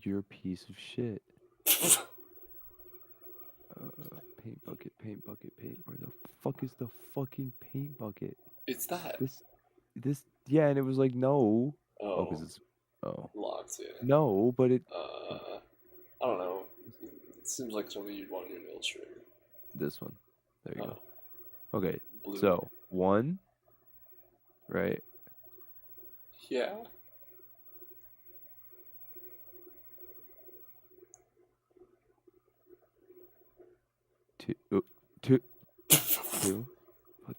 You're a piece of shit. Paint bucket, paint bucket, paint. Where the fuck is the fucking paint bucket? It's that. Yeah, and it was like, no. Oh, because Oh, it's, oh. locked, yeah. No, but it, I don't know. It seems like something you'd want in an illustrator. this one. There you Oh, go. Okay, blue. so 1, right? Yeah. 2, 2, 2, 2,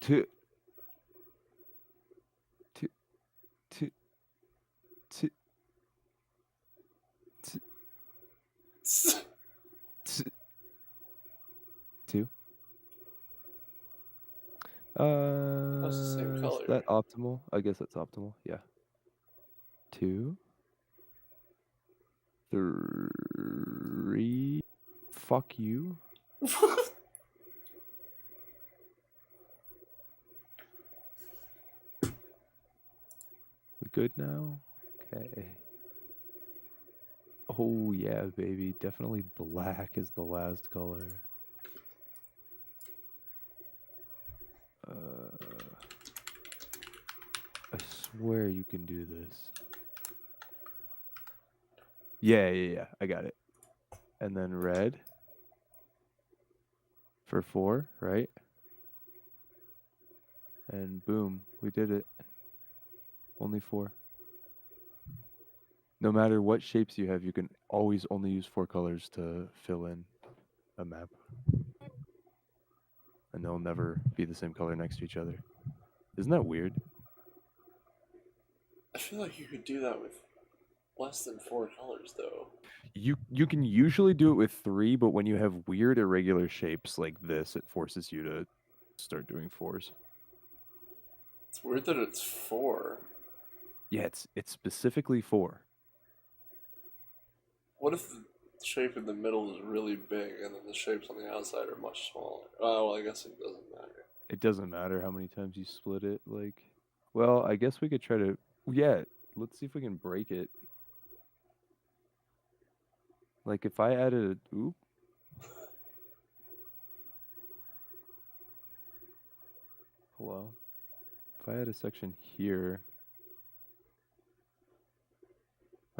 2, 2, 2, 2, 2. That's the same Is color. that optimal? I guess that's optimal. Yeah. 2, 3. Fuck you. We good now? Okay. Oh yeah, baby. Definitely black is the last color. I swear you can do this. Yeah. I got it. And then red for 4, right? And boom, we did it. Only 4. No matter what shapes you have, you can always only use 4 colors to fill in a map. And they'll never be the same color next to each other. Isn't that weird? I feel like you could do that with less than 4 colors, though. You can usually do it with 3, but when you have weird irregular shapes like this, it forces you to start doing 4s. It's weird that it's 4. Yeah, it's specifically 4. What if the shape in the middle is really big and then the shapes on the outside are much smaller? Oh, well, I guess it doesn't matter. It doesn't matter how many times you split it. Like, well, I guess we could try to. Yeah, let's see if we can break it. Like, if I added a. Oop. Hello. If I had a section here,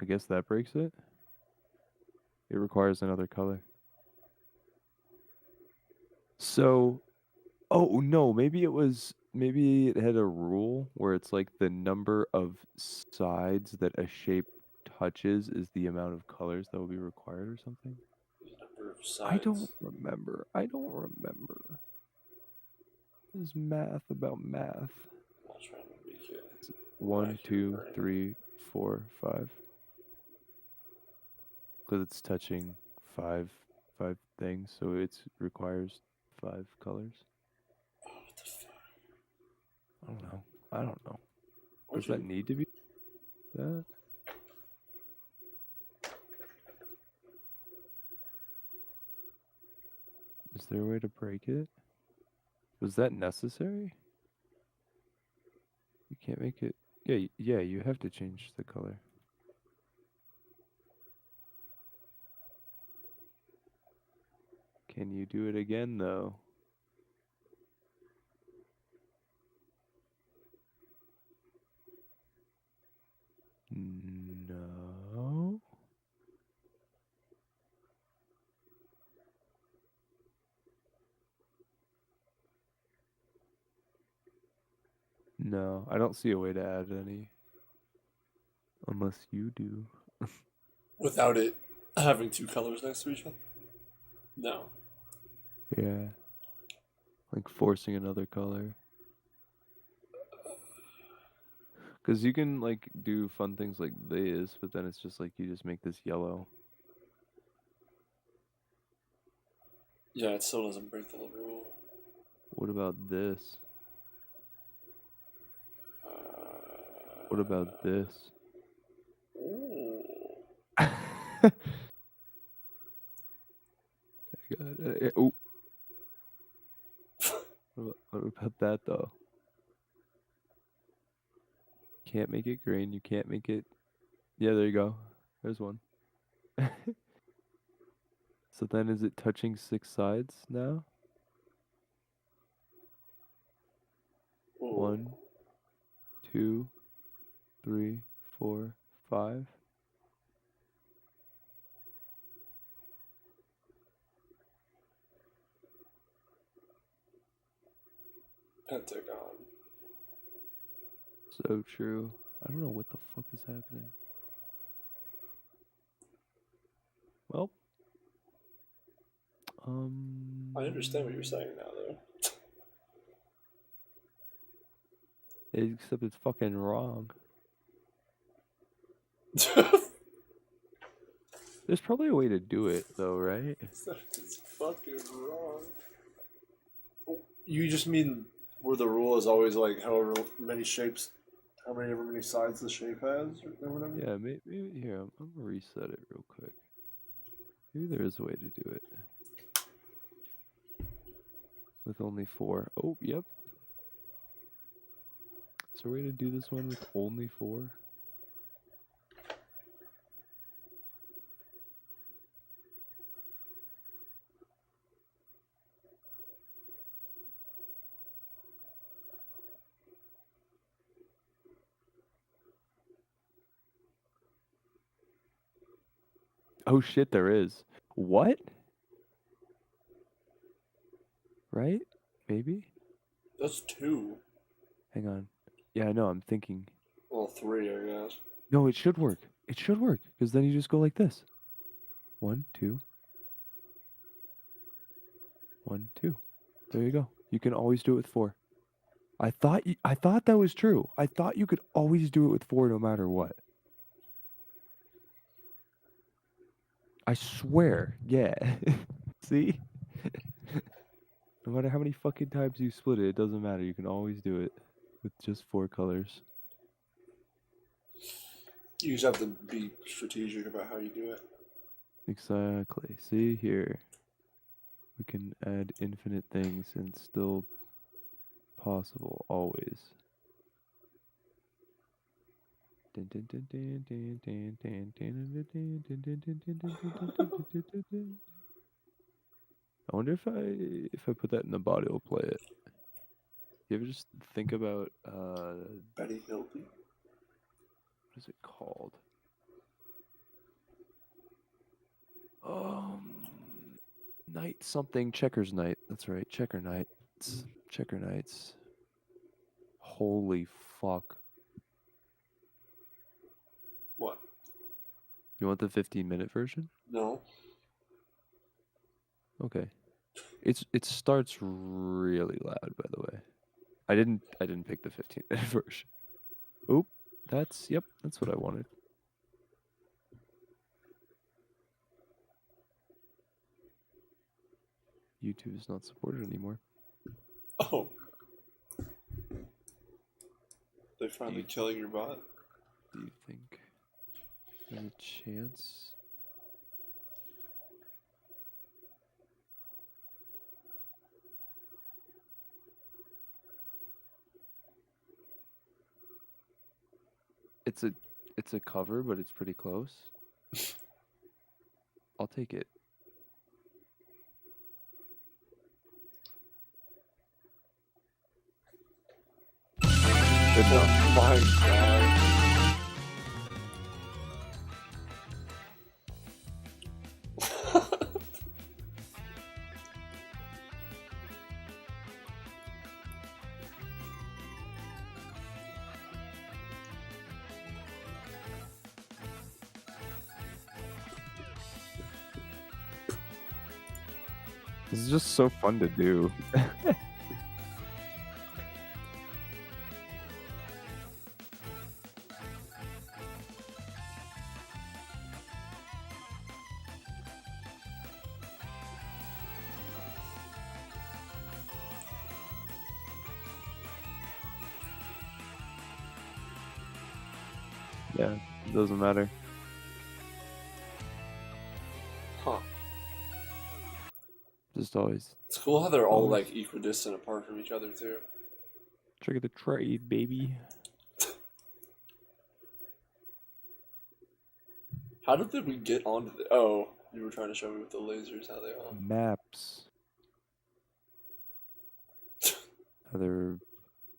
I guess that breaks it. It requires another color. So, oh no, maybe it had a rule where it's like the number of sides that a shape touches is the amount of colors that will be required or something. The number of I don't sides. remember. I don't remember. This math about math. I'm not trying to make it 1, accurate 2, or anything. 3, 4, 5. Because it's touching five things, so it requires 5 colors. Oh, what the fuck? I don't know. Where'd Does that you... need to be that? Is there a way to break it? Was that necessary? You can't make it. Yeah, you have to change the color. Can you do it again, though? No. No, I don't see a way to add any. Unless you do. Without it having 2 colors next to each other? No. Yeah. Like forcing another color. Because you can, like, do fun things like this, but then it's just like you just make this yellow. Yeah, it still doesn't break the rule. What about this? What Uh, about this? ooh. I got it. Oh. What about that, though? Can't make it green. You can't make it. Yeah, there you go. There's one. So then is it touching 6 sides now? Ooh. 1, 2, 3, 4, 5. Pentagon. So true. I don't know what the fuck is happening. Well, I understand what you're saying now, except it's fucking wrong. though. There's probably a way to do it though, right? It's fucking wrong. You just mean where the rule is always like however many shapes, however many sides the shape has, or whatever? Yeah, maybe here, I'm gonna reset it real quick. Maybe there is a way to do it. With only 4. Oh, yep. Is there a way to do this one with only 4? Oh shit, there is. What? Right? Maybe? That's two. Hang on. Yeah, I know, I'm thinking. Well, three, I guess. No, it should work. It should work. Because then you just go like this. 1, 2. 1, 2. There you go. You can always do it with 4. I thought that was true. I thought you could always do it with 4 no matter what. I swear. Yeah. See? No matter how many fucking times you split it, it doesn't matter. You can always do it with just 4 colors. You just have to be strategic about how you do it. Exactly. See here. We can add infinite things and still possible always. I wonder if I put that in the bot, it'll play it. You ever just think about Betty Hilty. what is it called? Night something, checkers night. That's right, checker nights. Checker nights. Holy fuck. What? You want the 15-minute version? No. Okay. It starts really loud, by the way. I didn't pick the 15-minute version. Oop. That's what I wanted. YouTube is not supported anymore. Oh. They finally killing your bot? Do you think there's a chance? It's a cover, but it's pretty close. I'll take it. Good enough. Oh my god. This is just so fun to do. Yeah, it doesn't matter. Huh. Just always It's cool how they're all Always. like equidistant apart from each other too. trigger the trade, baby. How did we get onto the? Oh, you were trying to show me with the lasers how they are. Maps. Other,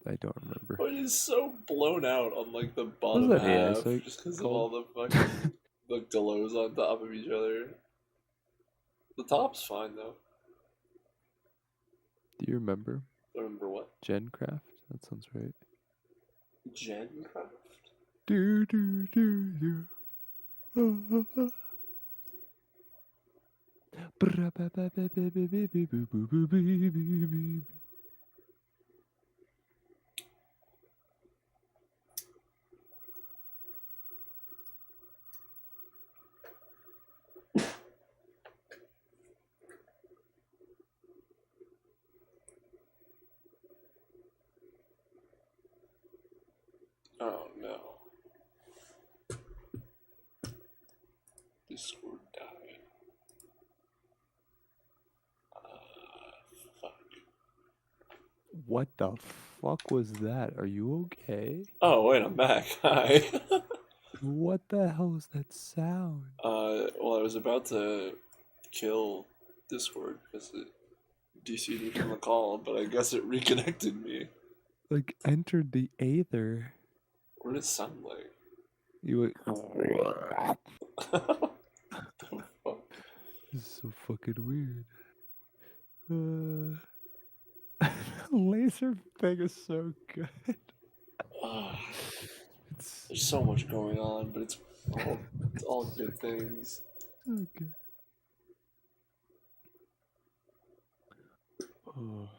I don't remember. Oh, it is so blown out on like the What was bottom that AI half site just because of called? all the fucking the glows on top of each other. The top's fine though. Do you remember? I remember what? Gencraft? That sounds right. Gencraft? Do do do do. Oh no. Discord died. Fuck. What the fuck was that? Are you okay? Oh wait, I'm back. Hi. What the hell is that sound? Well, I was about to kill Discord because it DC'd me from the call, but I guess it reconnected me. Like entered the aether. What did it sound like? You went. The fuck? This is so fucking weird. Laser thing is so good. It's There's so much going on, but it's all good things. so good. Oh.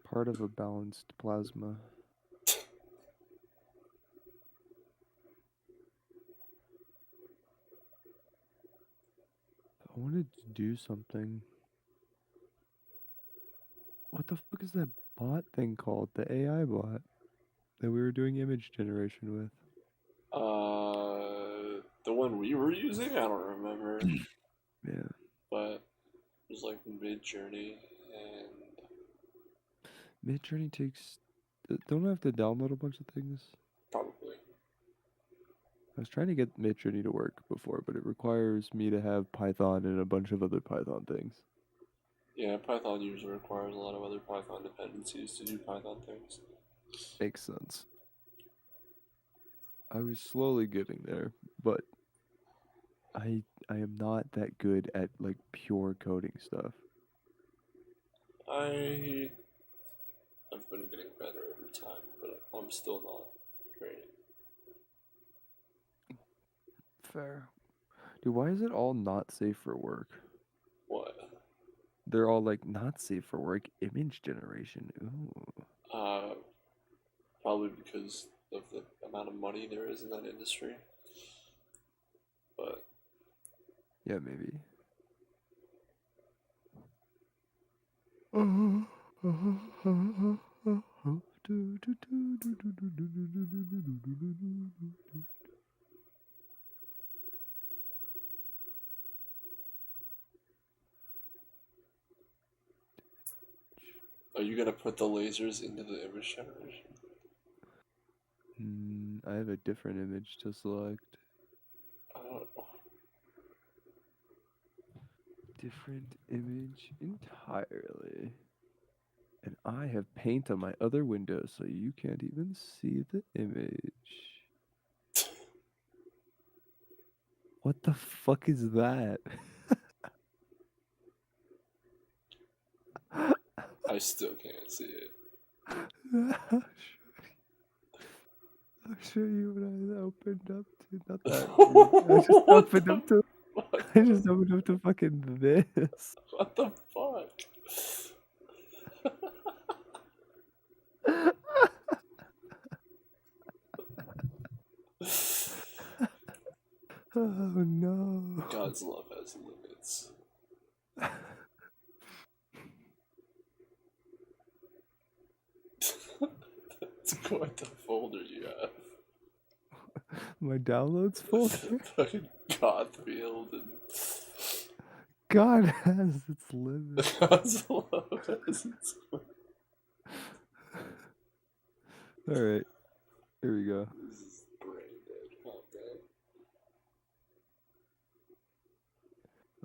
Part of a balanced plasma. I wanted to do something. What the fuck is that bot thing called? The AI bot that we were doing image generation with. The one we were using, I don't remember, Yeah. but it was like Mid Journey, and Midjourney takes. Don't I have to download a bunch of things? probably. I was trying to get Midjourney to work before, but it requires me to have Python and a bunch of other Python things. Yeah, Python usually requires a lot of other Python dependencies to do Python things. Makes sense. I was slowly getting there, but I am not that good at like pure coding stuff. I have been getting better over time, but I'm still not great. Fair. Dude, why is it all not safe for work? What? They're all like not safe for work image generation. Ooh. Uh, Probably because of the amount of money there is in that industry. But Yeah, maybe. are you gonna put the lasers into the image generation? I have a different image to select. I don't know. Different image entirely. And I have paint on my other window so you can't even see the image. What the fuck is that? I still can't see it. I'll show you what I opened up to. Not that. I just What opened the up to. fuck? I just opened up to fucking this. What the fuck? Oh no. God's love has limits. It's quite the folder you have. My downloads folder. Fucking Godfield and God has its limits. God's love has its All right. Here we go. This is brain dead.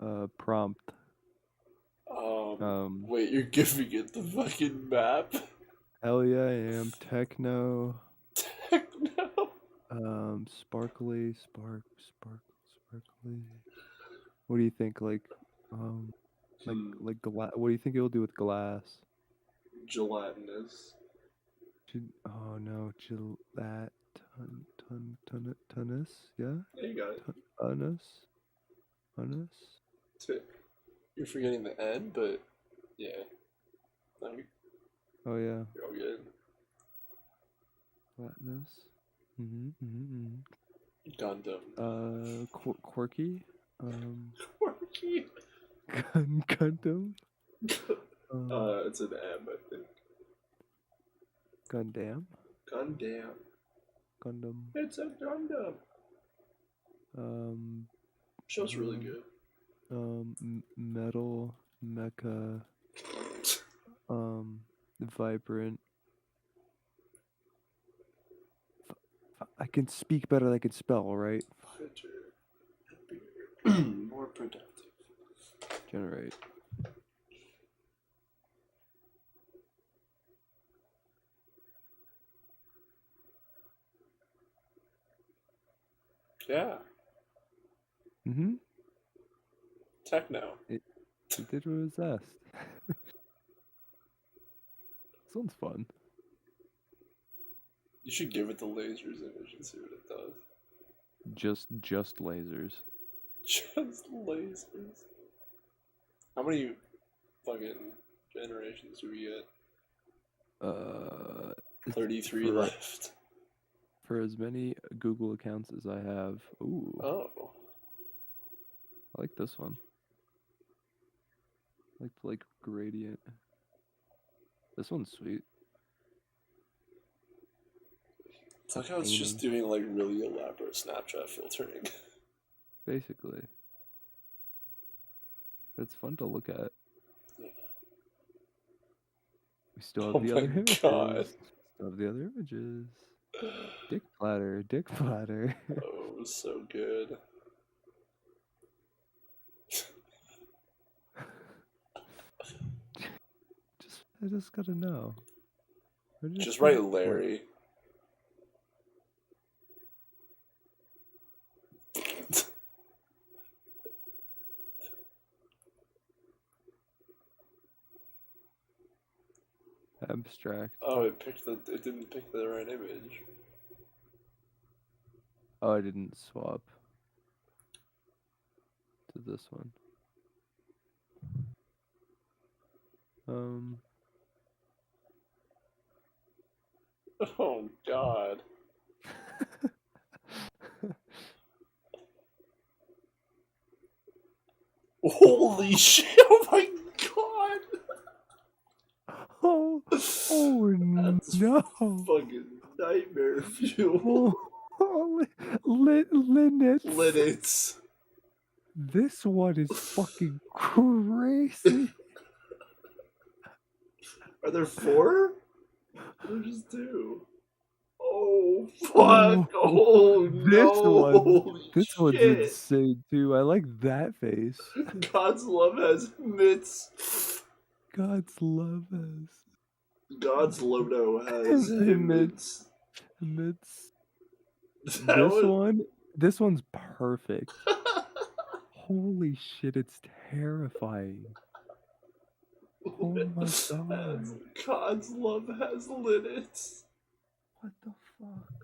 Oh, Prompt. wait, you're giving it the fucking map? Hell yeah, I am. Techno. Techno. Sparkly, sparkly. What do you think? Like glass. What do you think it'll do with glass? Gelatinous. Oh no, tunnus. Yeah, Yeah, you got it. tunnus. You're forgetting the N, but yeah. No, Oh yeah, you're all good. flatness. Gundam. Quirky. Quirky. Gundam. It's an M, I think. Gundam. Gundam. Gundam. It's a Gundam. Show's really good. Metal, mecha, vibrant. I can speak better than I can spell, right? More productive. Generate. Yeah. Techno. It did what it was asked. This one's fun. You should give it the lasers image and see what it does. Just lasers. Just lasers. How many fucking generations do we get? 33 left. For as many Google accounts as I have. Ooh. Oh. I like this one. I like gradient. This one's sweet. It's like how it's just doing like really elaborate Snapchat filtering. Basically. It's fun to look at. Yeah. We still have the other images. God. Still have the other images. Dick platter. Oh, it was so good. I just gotta know. Just write Larry. Abstract. Oh, it didn't pick the right image. Oh, I didn't swap to this one. Oh God. Holy shit! Oh my God! Oh That's no! Fucking nightmare fuel. Linux. This one is fucking crazy. Are there 4? Or just 2? Oh fuck! Oh no! This one's insane too. I like that face. God's love has mitts. God's love has. God's logo has mitts. Mitts. This one's perfect. Holy shit! It's terrifying. Oh my God! God's love has Linux. What the fuck?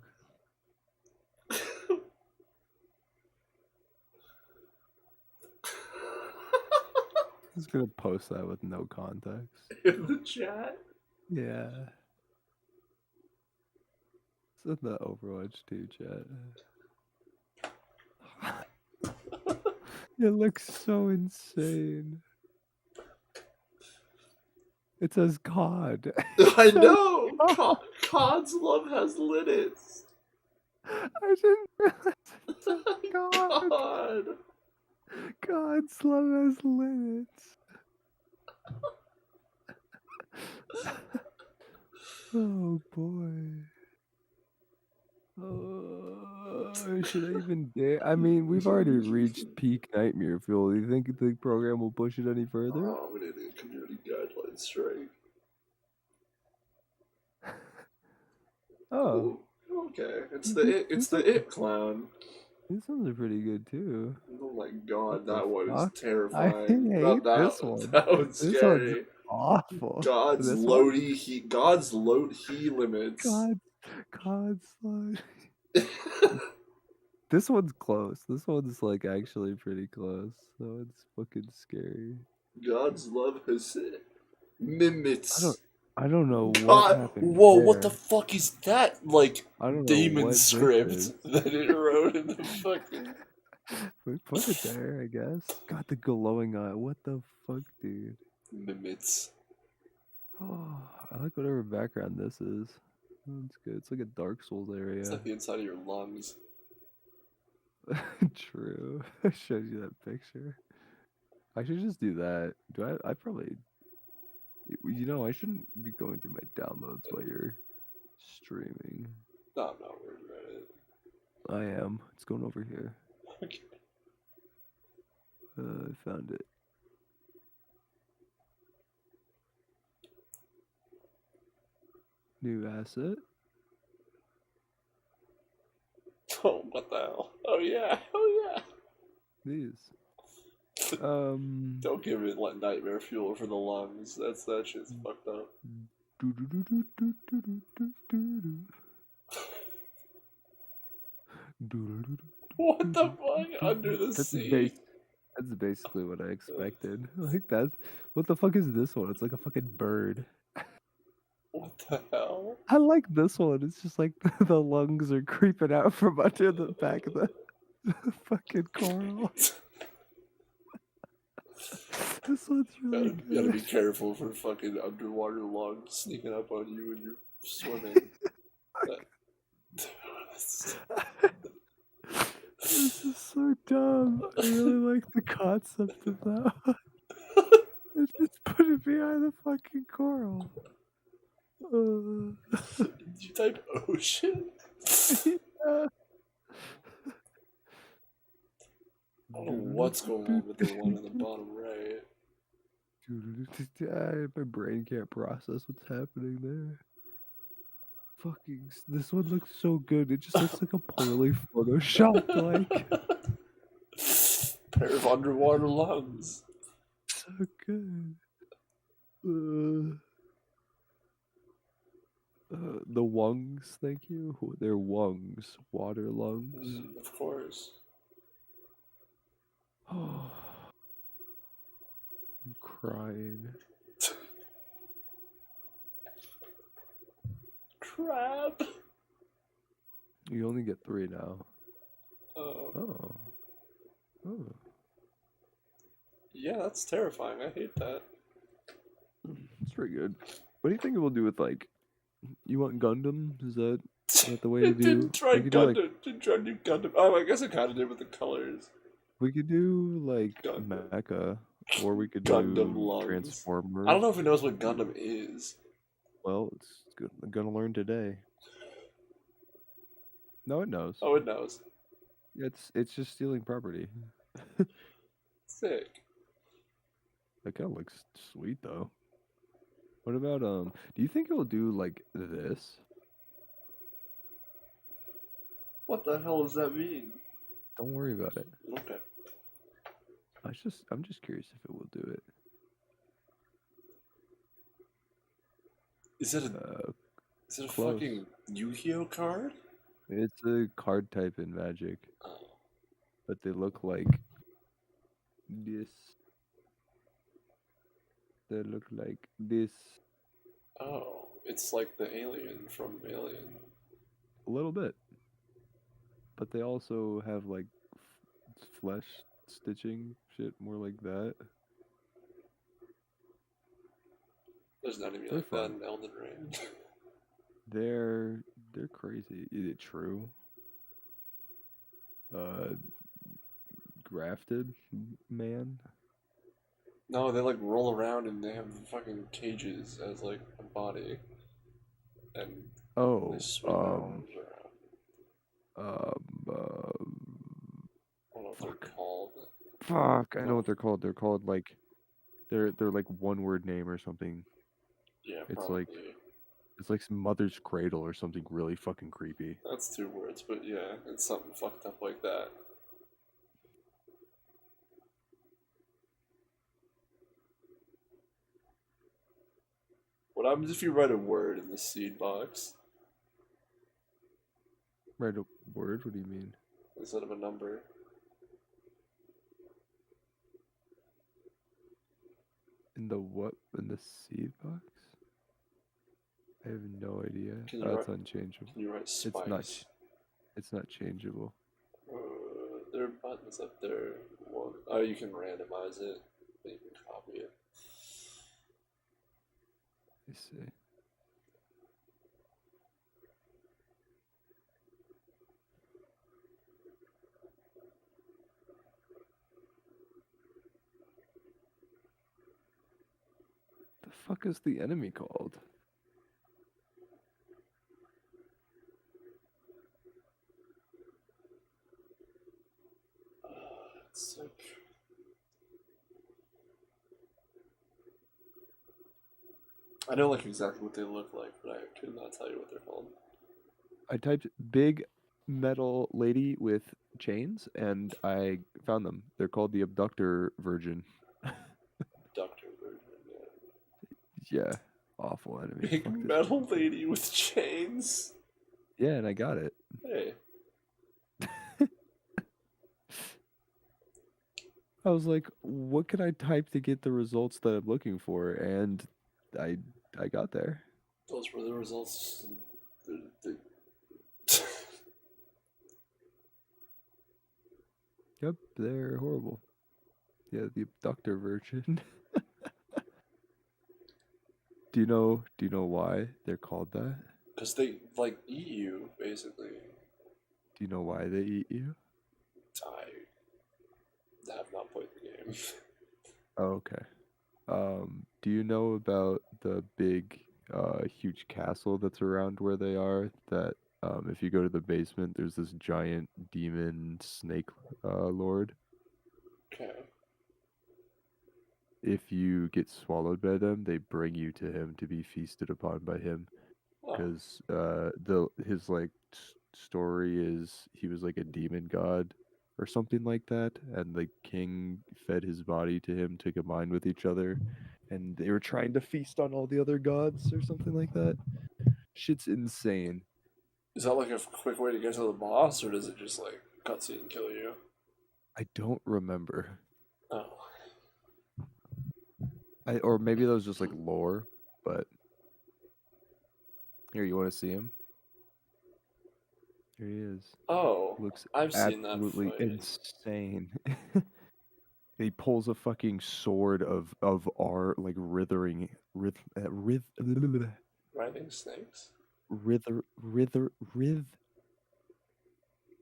I'm just gonna post that with no context. In the chat? Yeah. It's in the Overwatch 2 chat. It looks so insane. It says COD. I know! COD's love has Linux. I didn't realize it said COD. God. God's love has Linux. Oh boy. Should I even dare? I mean, we've already reached peak nightmare fuel. Do you think the program will push it any further? Oh, we need a community guidelines strike. Oh, Ooh, okay. It's this the one, it clown. these ones are pretty good too. Oh my What god, the that one is fuck? I terrifying. hate That this that one. that one's This one's scary. awful. This one? God's load he limits. God, God, slide. This one's close. This one's like actually pretty close. So it's fucking scary. God's love has I don't mimits. I don't know what God, happened whoa, what the there. fuck is that? Like I don't know demon what this script is. that it wrote in the fucking. We put it there, I guess. God, the glowing eye. What the fuck, dude? Mimits. Oh, I like whatever background this is. That's good. It's like a Dark Souls It's area. like the inside of your lungs. True. I showed you that picture. I should just do that. I probably. I shouldn't be going through my downloads while you're streaming. No, I'm not worried about it. I am. It's going over here. Okay. I found it. New asset. Oh, what the hell? Oh yeah, oh These. yeah. Don't give it like nightmare fuel for the lungs. That shit's fucked up. What the fuck? Under the sea. That's basically what I expected. Like that. What the fuck is this one? It's like a fucking bird. What the hell? I like this one. It's just like the lungs are creeping out from under the back of the fucking coral. This one's really good. You gotta be careful for fucking underwater lungs sneaking up on you when you're swimming. This is so dumb. I really like the concept of that. It's just put it behind the fucking coral. Did you type ocean? Yeah. I don't know what's going on with the one on the bottom right. My brain can't process what's happening there. Fucking, this one looks so good. It just looks like a poorly photoshopped, like. Pair of underwater lungs. So good. The wungs, thank you. They're wungs, water lungs. Of course. Oh, I'm crying. Crab. You only get 3 now. Oh. Oh. Yeah, that's terrifying. I hate that. It's pretty good. What do you think it will do with, like, you want Gundam? Is that the way to It do? didn't try We could do, like, Gundam. Didn't try new Gundam. Oh, I guess it kind of did with the colors. we could do like Gundam. Mecha, or we could Gundam do lungs. Transformers. I don't know if it knows what Gundam is. Well, it's gonna learn today. No, it knows. Oh, it knows. It's just stealing property. Sick. That kind of looks sweet though. What about do you think it'll do like this? What the hell does that mean? Don't worry about it. Okay. I'm just curious if it will do it. Is it a Close. fucking Yu-Gi-Oh card? It's a card type in Magic, Oh. but they look like this. They look like this. Oh, it's like the alien from Alien. A little bit. But they also have like flesh stitching shit more like that. There's an enemy They're like that fun. in Elden Ring. They're crazy. Is it true? Grafted man? No, they like roll around and they have fucking cages as like a body. And Oh, they swing their arms around. Um, uh, I don't know what they're fuck. called. Fuck. I know No. what they're called. They're called like they're like one word name or something. Yeah, It's like probably. it's like some mother's cradle or something really fucking creepy. That's 2 words, but yeah, it's something fucked up like that. What happens if you write a word in the seed box Write a word? What do you mean? instead of a number? In the what? In the seed box? I have no idea. Can you That's write? unchangeable. Can you write It's not. spikes? It's not changeable. There are buttons up there. Oh, you can randomize it. But you can copy it. I see. The fuck is the enemy called? It's like I know like exactly what they look like, but I could not tell you what they're called. I typed big metal lady with chains and I found them. They're called the abductor virgin. Doctor version, yeah. Yeah. Awful enemy. Big Fuck this metal motherfucker. lady with chains. Yeah, and I got it. Hey, I was like, what can I type to get the results that I'm looking for? And I I got there. those were the results. The Yep, they're horrible. Yeah, the abductor virgin. Do you know why they're called that? Because they like eat you basically. Do you know why they eat you? I have not played the game. Oh, okay. Do you know about the big, huge castle that's around where they are? That if you go to the basement, there's this giant demon snake lord. Okay. If you get swallowed by them, they bring you to him to be feasted upon by him. Oh, Because the his like story is he was like a demon god or something like that, and the king fed his body to him to combine with each other, and they were trying to feast on all the other gods or something like that. Shit's insane. is that like a quick way to get to the boss, or does it just like cutscene and kill you? I don't remember. Oh, Or maybe that was just like lore, but here, you want to see him? Here he is. oh, Looks I've seen that absolutely fight. insane. He pulls a fucking sword of our like writhering Writhing snakes. writher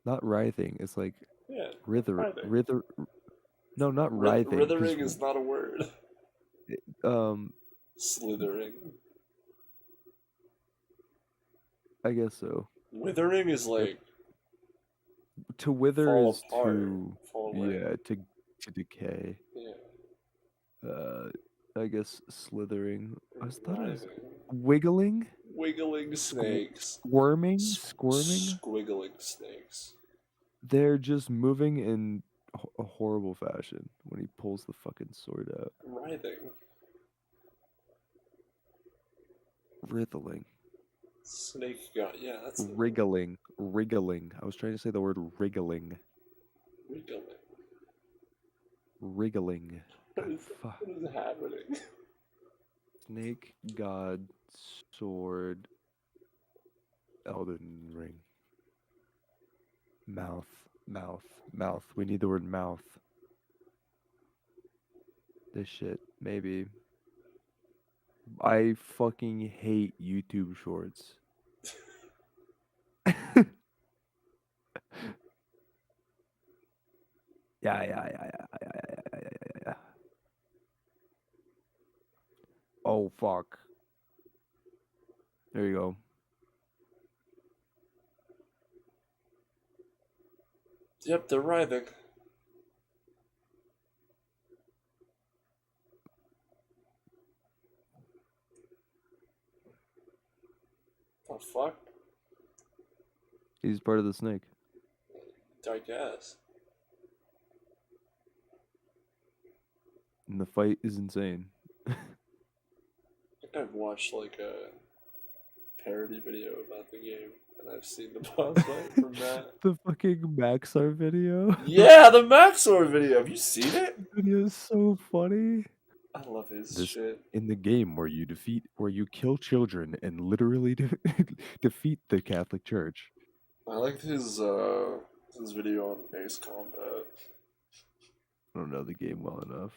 not writhing. It's like Yeah, writher writhing. writher. No, not writhing. Because Writhing is not a word. um, Slithering. I guess so. Withering is Yep. like To wither fall is apart, to fall away. yeah to decay. Yeah, Uh, I guess slithering. I thought it was writhing. wiggling, Wiggling snakes. squirming. Squiggling snakes. They're just moving in a horrible fashion when he pulls the fucking sword out. Writhing. Writhling. Snake god. Yeah, that's the word. Wriggling. I was trying to say the word wriggling. Wiggling. Wriggling. What God, is, fuck. what is happening? Snake, God, sword, Elden Ring. Mouth. We need the word mouth. This shit, maybe. I fucking hate YouTube shorts. Yeah. Oh, fuck. There you go. Yep, they're writhing. The fuck? He's part of the snake. I guess. And the fight is insane. I think I've watched like a parody video about the game, and I've seen the boss fight from that. The fucking Maxar video. Yeah, the Maxor video. Have you seen it? Video is so funny. I love his This shit. in the game where you kill children and literally defeat the Catholic Church. I liked his video on Ace Combat. I don't know the game well enough.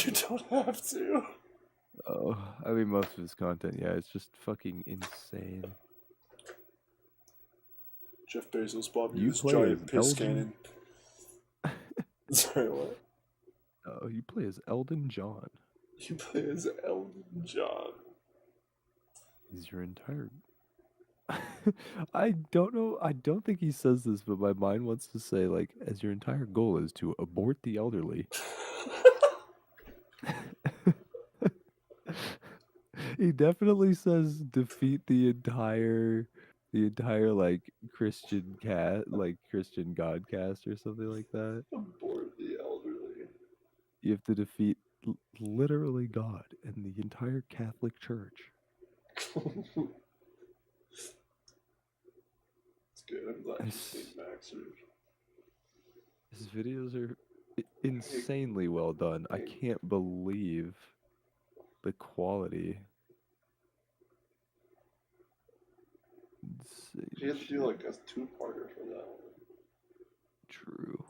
You don't have to. Oh, I mean most of his content, yeah, it's just fucking insane. Jeff Bezos bought me You this play giant as piss Elden. cannon. Sorry, what? Oh, you play as Elden John. You play as Elton John. Is your entire I don't know. I don't think he says this, but my mind wants to say like, as your entire goal is to abort the elderly. He definitely says defeat the entire like Christian Christian God cast or something like that. Abort the elderly. You have to defeat literally God and the entire Catholic Church. It's good. I'm glad you've seen Maxer. His videos are insanely well done. I can't believe the quality. Insane He had to shit. do like a two-parter for that one. True.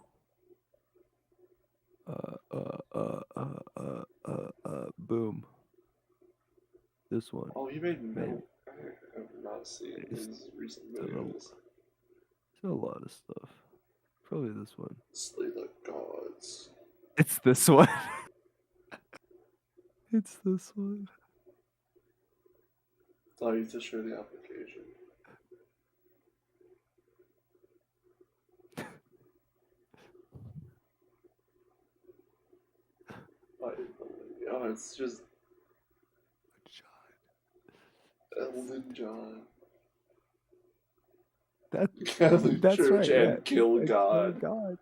Boom. This one. Oh, he made Man. Metal. I have not seen his recent videos. It's a lot of stuff. Probably this one. Slay the gods. It's this one. It's this one. Allow you to share the application. Oh, it's just Elden John. Catholic That's Church right. and Yeah. kill God. God.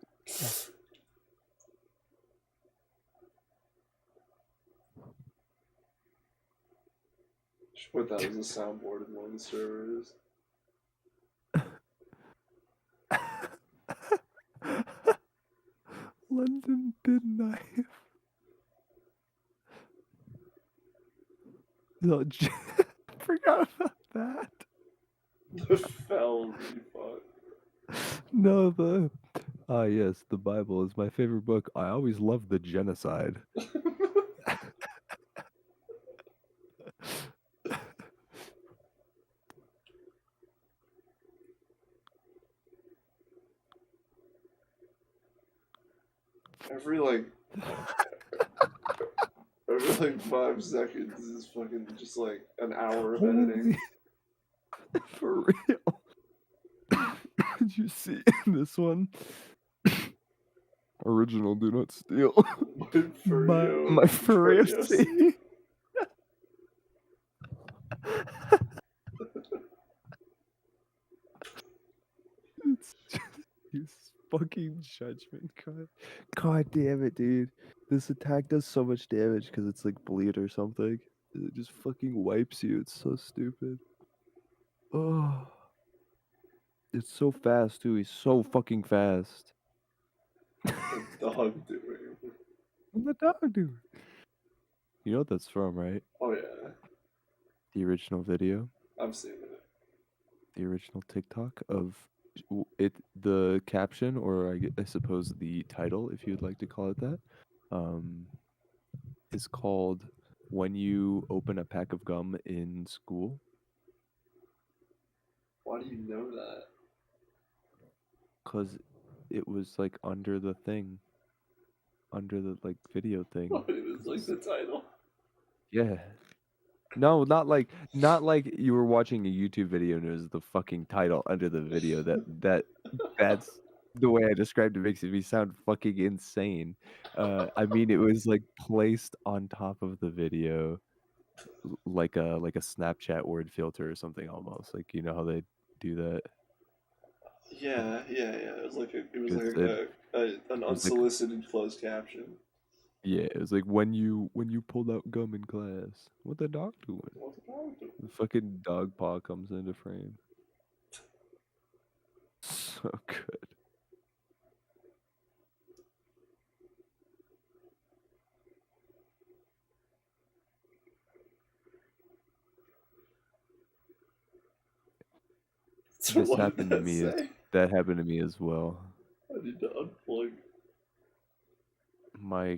Should put that as a soundboard in one of the servers. London bin knife. No, forgot about that. The fell refund. No, yes, the Bible is my favorite book. I always loved the genocide. Every like 5 seconds is fucking just like an hour of editing. For real. Did you see this one? Original do not steal. My furry see. It's just his fucking judgment. God damn it, dude. This attack does so much damage because it's like bleed or something. It just fucking wipes you. It's so stupid. Oh. It's so fast too. He's so fucking fast. The dog doing. What the dog doing? You know what that's from, right? Oh yeah, The original video. I've seen it. The original TikTok of it, the caption, or I suppose the title, if you'd like to call it that, is called "When You Open a Pack of Gum in School." Why do you know that? Cause it was like under the thing, under the like video thing. Oh, it was like the title. Yeah. No, not like you were watching a YouTube video and it was the fucking title under the video. That's The way I described it makes me sound fucking insane. I mean, it was, like, placed on top of the video like a Snapchat word filter or something almost, like, you know how they do that? Yeah, yeah, yeah. It was like It said an it was like unsolicited closed caption. yeah, it was like, "When you pulled out gum in class, what the dog doing?" What the dog do? The fucking dog paw comes into frame. So good. So This what did happened to that me as say? that happened to me as well. I need to unplug My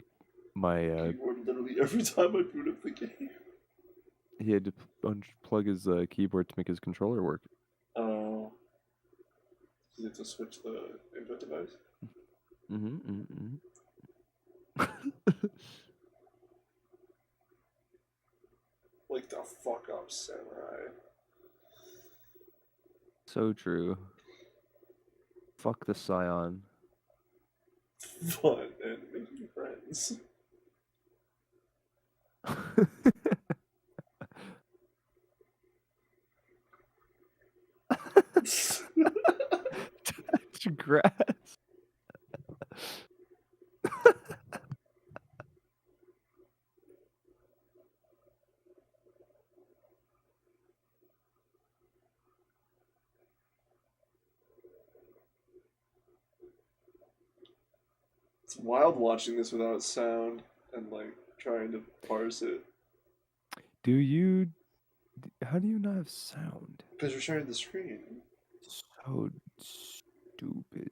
my, the keyboard literally every time I boot up the game. he had to unplug his, keyboard to make his controller work. Oh, you have to switch the input device. Mhm, mhm, mhm. Like the fuck up, samurai. So true. Fuck the Scion. Fun and making friends. Touch grass. It's wild watching this without sound and like trying to parse it. Do you how do you not have sound? Because you're sharing the screen. So stupid,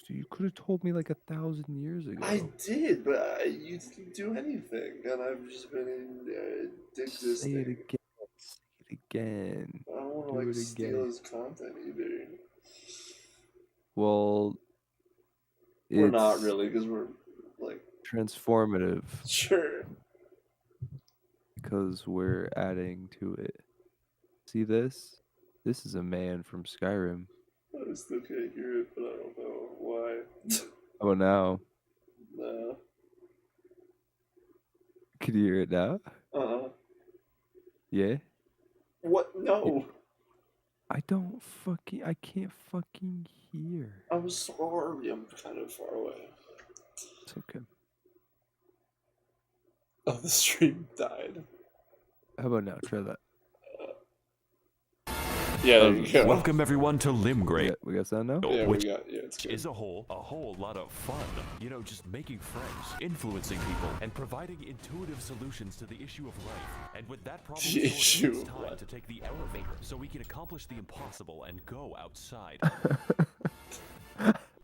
you could have told me like 1,000 years ago. I did, but you didn't do anything, and I've just been Say it existing. again. Say it again. I don't want to Do like it steal again. his content either. Well, We're not it's really, because we're like transformative sure. because we're adding to it. See this? This is a man from Skyrim. I still can't hear it, but I don't know why. Oh, now. Nah. Can you hear it now? Yeah? What? Yeah. No. I can't fucking hear. I'm sorry. I'm kind of far away. It's okay. Oh, the stream died. How about now? Try that. Yeah, there Oh, you go. Welcome everyone to Limgrave. We got sound now? Yeah, which we got. Yeah, it's good. is a whole lot of fun. You know, just making friends, influencing people, and providing intuitive solutions to the issue of life. And with that problem The sorted, issue it's of time life. to take the elevator so we can accomplish the impossible and go outside.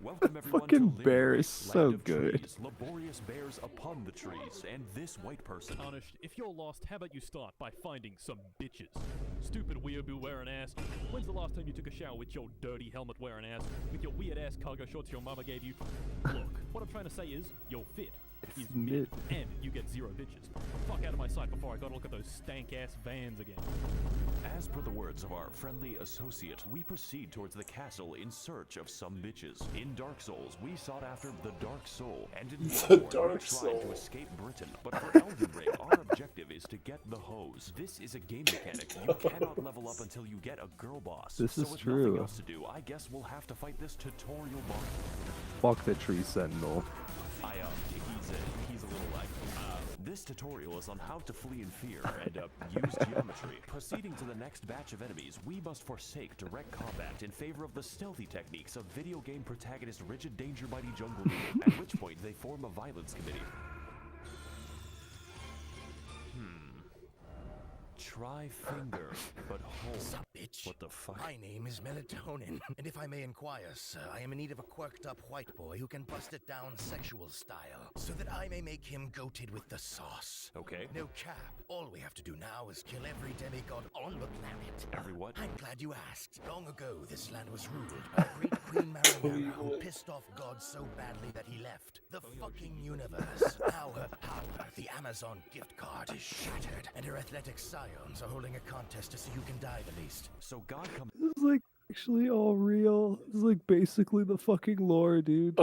Welcome everyone Fucking to bear Limgrave, is so land of good. trees, laborious bears upon the trees, and this white person. Tarnished, if you're lost, how about you start by finding some bitches? Stupid weeaboo wearing ass. When's the last time you took a shower with your dirty helmet wearing ass? With your weird ass cargo shorts your mama gave you? Look, what I'm trying to say is, your fit is mid, and you get 0 bitches. Fuck out of my sight before I gotta look at those stank ass vans again. As per the words of our friendly associate, we proceed towards the castle in search of some bitches. In Dark Souls, we sought after the Dark Soul, and in Bloodborne, Dark we tried Soul. to escape Britain. But for Elden Ring, our objective is to get the hose. This is a game mechanic. You cannot level up until you get a girl boss. This so is with true. nothing else to do, I guess we'll have to fight this tutorial boss. Fuck the tree sentinel. He's a little like, this tutorial is on how to flee in fear and use geometry. Proceeding to the next batch of enemies, we must forsake direct combat in favor of the stealthy techniques of video game protagonist Rigid Danger Mighty Jungle Leader, at which point they form a violence committee. Try finger, but hold. Sup, bitch? What the fuck? My name is Melatonin, and if I may inquire, sir, I am in need of a quirked-up white boy who can bust it down sexual style, so that I may make him goated with the sauce. Okay. No cap. All we have to do now is kill every demigod on the planet. Every what? I'm glad you asked. Long ago, this land was ruled by a great Queen Marinara who pissed off God so badly that he left the fucking universe. Now her power, the Amazon gift card, is shattered, and her athletic scions are holding a contest to see who can die the least. So God comes. This is like actually all real. It's like basically the fucking lore, dude.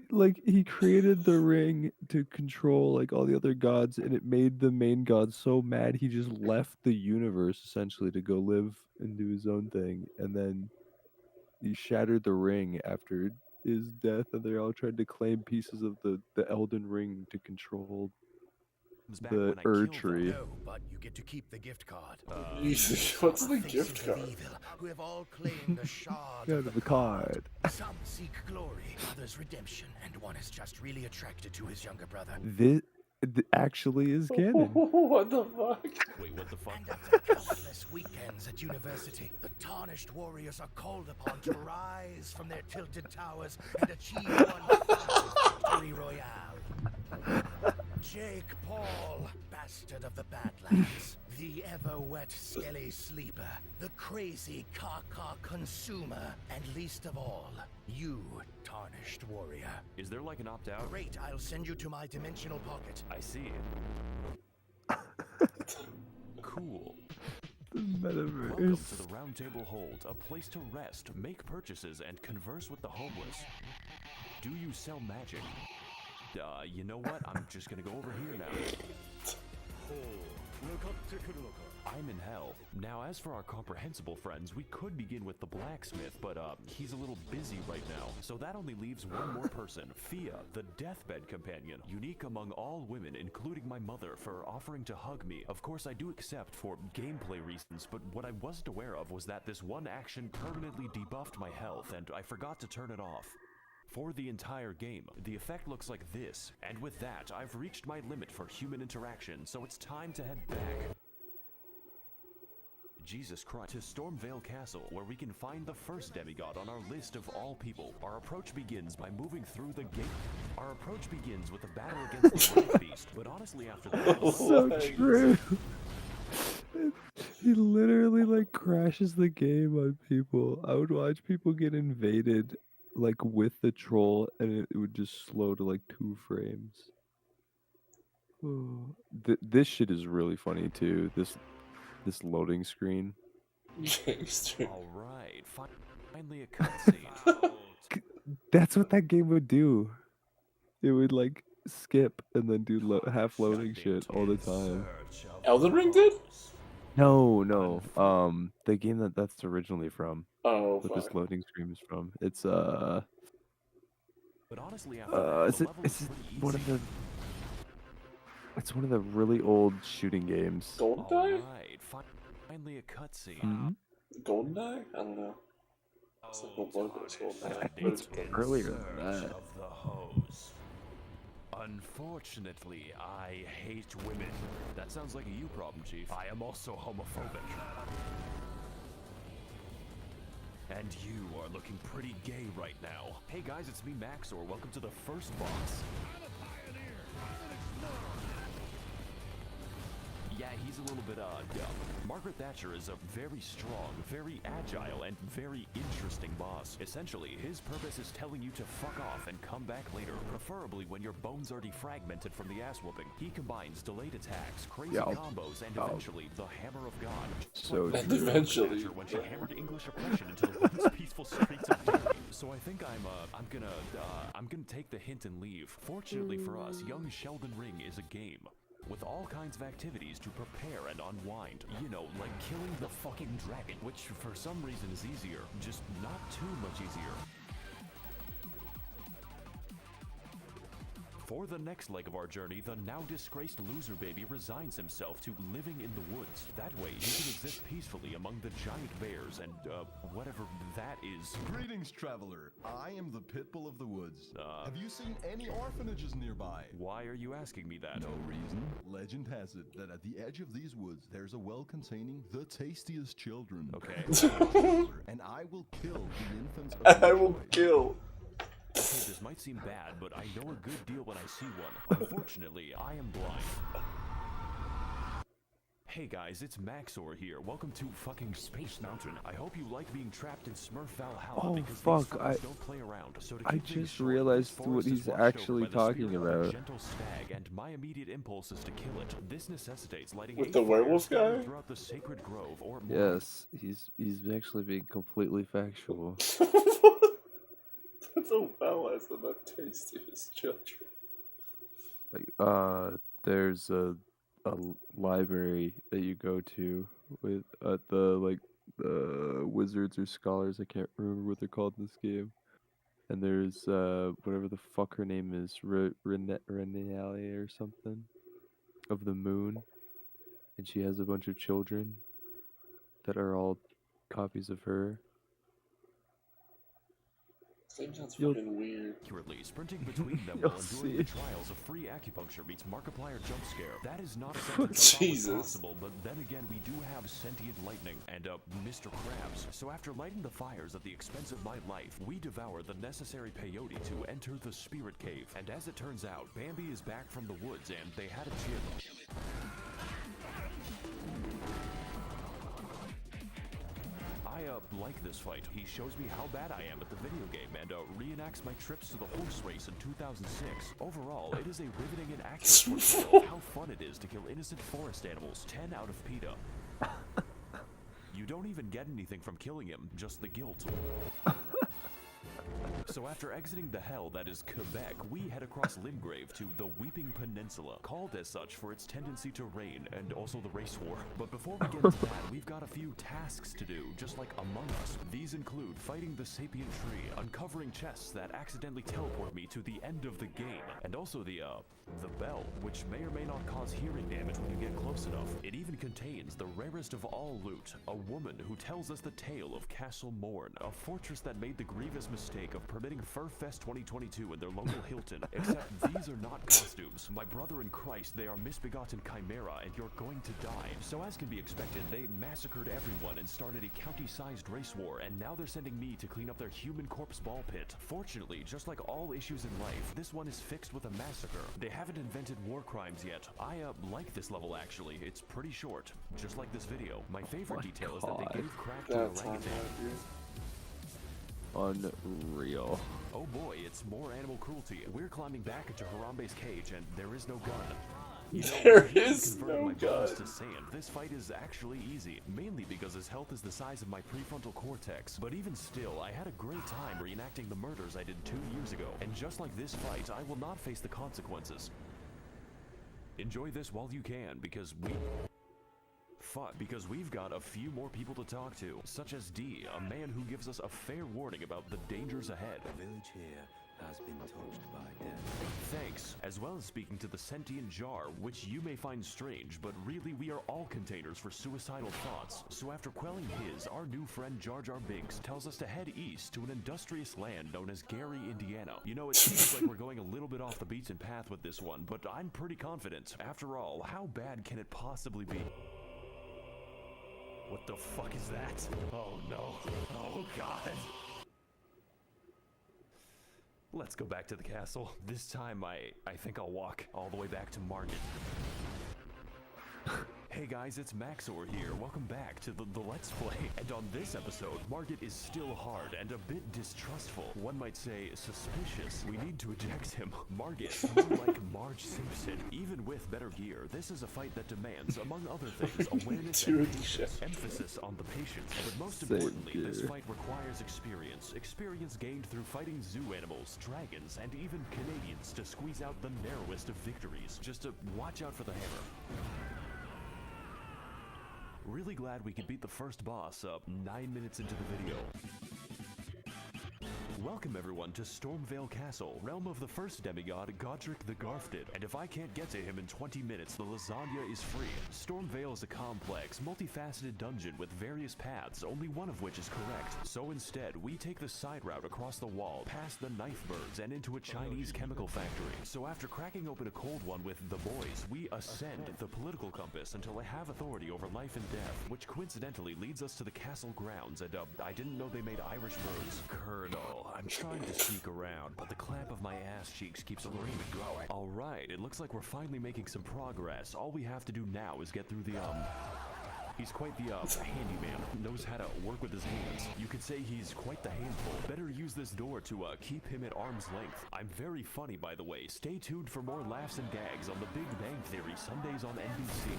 Like he created the ring to control like all the other gods, and it made the main god so mad he just left the universe essentially to go live and do his own thing, and then he shattered the ring after his death, and they all tried to claim pieces of the Elden Ring to control Comes back the when I Ur kill them. tree. No, but you get to keep the gift card. What's the Faces gift of card? evil, who have all claimed the shard Got of the card. Some seek glory, others redemption, and one is just really attracted to his younger brother. This actually is canon. What the fuck? Wait, what the fuck? And after countless weekends at university, the tarnished warriors are called upon to rise from their tilted towers and achieve one final victory royale. Jake Paul, bastard of the Badlands, the ever-wet skelly sleeper, the crazy caca consumer, and least of all, you, tarnished warrior. Is there like an opt-out? Great, I'll send you to my dimensional pocket. I see. Cool. The Welcome metaverse. to the Round Table Hold, a place to rest, make purchases, and converse with the homeless. Do you sell magic? You know what? I'm just gonna go over here now. I'm in hell. Now, as for our comprehensible friends, we could begin with the blacksmith, but he's a little busy right now. So that only leaves one more person, Fia, the deathbed companion, unique among all women, including my mother, for offering to hug me. Of course, I do accept for gameplay reasons, but what I wasn't aware of was that this one action permanently debuffed my health, and I forgot to turn it off. For the entire game, the effect looks like this, and with that, I've reached my limit for human interaction, so it's time to head back. Jesus Christ, to Stormvale Castle, where we can find the first demigod on our list of all people. Our approach begins by moving through the gate. Our approach begins with a battle against the Red Beast, but honestly after that... So true. He literally like crashes the game on people. I would watch people get invaded like with the troll, and it would just slow to like 2 frames. Oh. This shit is really funny too. This loading screen. Alright, finally a cutscene. That's what that game would do. It would like skip and then do half loading shit all the time. Elden Ring did? No. The game that's originally from. Oh, What fuck. this loading screen is from. It's But honestly after that, is the it level is it pretty one easy. of the it's one of the really old shooting games. GoldenEye? Alright, finally a cutscene. Mhm. GoldenEye? I don't know. It's like the logo's GoldenEye. I think it's earlier than that. Of the hose. Unfortunately, I hate women. That sounds like a you problem, Chief. I am also homophobic. And you are looking pretty gay right now. Hey guys, it's me, Maxor. Welcome to the first boss. Yeah, he's a little bit dumb. Margaret Thatcher is a very strong, very agile, and very interesting boss. Essentially, his purpose is telling you to fuck off and come back later, preferably when your bones are defragmented from the ass whooping. He combines delayed attacks, crazy combos, and eventually the Hammer of God. So And true. eventually. Thatcher when she hammered English oppression into the once peaceful streets of Derry. So I think I'm gonna take the hint and leave. Fortunately for us, young Sheldon Ring is a game with all kinds of activities to prepare and unwind. You know, like killing the fucking dragon, which for some reason is easier, just not too much easier. For the next leg of our journey, the now disgraced loser baby resigns himself to living in the woods. That way, he can exist peacefully among the giant bears and, whatever that is. Greetings, traveler. I am the Pitbull of the Woods. Have you seen any orphanages nearby? Why are you asking me that? No reason. Legend has it that at the edge of these woods, there's a well containing the tastiest children. Okay. And I will kill the infants of I your will choice. kill. Okay, this might seem bad, but I know a good deal when I see one. Unfortunately, I am blind. Hey guys, it's Maxor here. Welcome to fucking Space Mountain. I hope you like being trapped in Smurf Valhalla Oh, because fuck, these fuckers don't play around. So to I keep things just short, realized this what forest is he's watched over actually by the talking spirit of a about. gentle stag, and my immediate impulse is to kill it. This necessitates lighting With 8 the fires werewolf scattered guy? throughout the sacred grove or more. Yes, he's actually being completely factual. The well as the tastiest children. Like, there's a library that you go to with the wizards or scholars. I can't remember what they're called in this game. And there's whatever the fuck her name is, Renale or something, of the moon, and she has a bunch of children that are all copies of her. Name sounds You'll- fucking weird. Accurately, sprinting between them You'll while enduring the see. trials of free acupuncture meets Markiplier jump scare. That is not a sentence I thought was Jesus. possible, but then again, we do have sentient lightning and Mr. Krabs. So after lighting the fires at the expense of my life, we devour the necessary peyote to enter the spirit cave. And as it turns out, Bambi is back from the woods and they had a gym. I like this fight. He shows me how bad I am at the video game and reenacts my trips to the horse race in 2006. Overall, it is a riveting and accurate portrayal of how fun it is to kill innocent forest animals. 10 out of PETA. You don't even get anything from killing him, just the guilt. So after exiting the hell that is Quebec, we head across Limgrave to the Weeping Peninsula, called as such for its tendency to rain and also the race war. But before we get into that, we've got a few tasks to do, just like Among Us. These include fighting the sapient tree, uncovering chests that accidentally teleport me to the end of the game, and also the bell, which may or may not cause hearing damage when you get close enough. It even contains the rarest of all loot, a woman who tells us the tale of Castle Morn, a fortress that made the grievous mistake of permitting Furfest 2022 in their local Hilton. Except these are not costumes. My brother in Christ, they are misbegotten chimera, and you're going to die. So as can be expected, they massacred everyone and started a county-sized race war, and now they're sending me to clean up their human corpse ball pit. Fortunately, just like all issues in life, this one is fixed with a massacre. They haven't invented war crimes yet. I like this level actually. It's pretty short, just like this video. My favorite detail is that they gave crack to That's orangutan. Unreal. Oh boy, it's more animal cruelty. We're climbing back into Harambe's cage, and there is no gun. You know, There if you is convert no my bones gun. to sand, this fight is actually easy, mainly because his health is the size of my prefrontal cortex. But even still, I had a great time reenacting the murders I did 2 years ago. And just like this fight, I will not face the consequences. Enjoy this while you can, because we've got a few more people to talk to, such as D, a man who gives us a fair warning about the dangers ahead. The village here has been touched by death. Thanks, as well as speaking to the sentient jar, which you may find strange, but really we are all containers for suicidal thoughts. So after quelling his, our new friend Jar Jar Binks tells us to head east to an industrious land known as Gary, Indiana. You know, it seems like we're going a little bit off the beaten path with this one, but I'm pretty confident. After all, how bad can it possibly be? What the fuck is that? Oh no. Oh god. Let's go back to the castle. This time I think I'll walk all the way back to Margit. Hey guys, it's Maxor here. Welcome back to the Let's Play. And on this episode, Margit is still hard and a bit distrustful. One might say suspicious. We need to eject him. Margit, more like Marge Simpson. Even with better gear, this is a fight that demands, among other things, awareness and patience. Emphasis on the patience. But most importantly, this fight requires experience. Experience gained through fighting zoo animals, dragons, and even Canadians to squeeze out the narrowest of victories. Just to watch out for the hammer. Really glad we could beat the first boss up 9 minutes into the video. Welcome everyone to Stormvale Castle, realm of the first demigod, Godric the Garfted. And if I can't get to him in 20 minutes, the lasagna is free. Stormvale is a complex, multifaceted dungeon with various paths, only one of which is correct. So instead, we take the side route across the wall, past the knife birds, and into a Chinese chemical factory. So after cracking open a cold one with the boys, we ascend the political compass until I have authority over life and death, which coincidentally leads us to the castle grounds, and I didn't know they made Irish birds. Colonel, I'm trying to sneak around, but the clamp of my ass cheeks keeps alerting me. Alright, it looks like we're finally making some progress. All we have to do now is get through the, He's quite the, handyman. Knows how to work with his hands. You could say he's quite the handful. Better use this door to, keep him at arm's length. I'm very funny, by the way. Stay tuned for more laughs and gags on The Big Bang Theory, Sundays on NBC.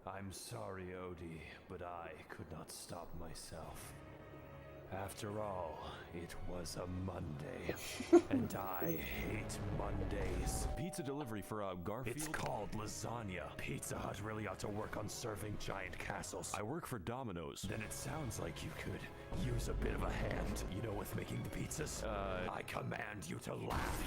I'm sorry, Odie, but I could not stop myself. After all, it was a Monday, and I hate Mondays. Pizza delivery for Garfield? It's called lasagna. Pizza Hut really ought to work on serving giant castles. I work for Domino's. Then it sounds like you could use a bit of a hand, you know, with making the pizzas. I command you to laugh.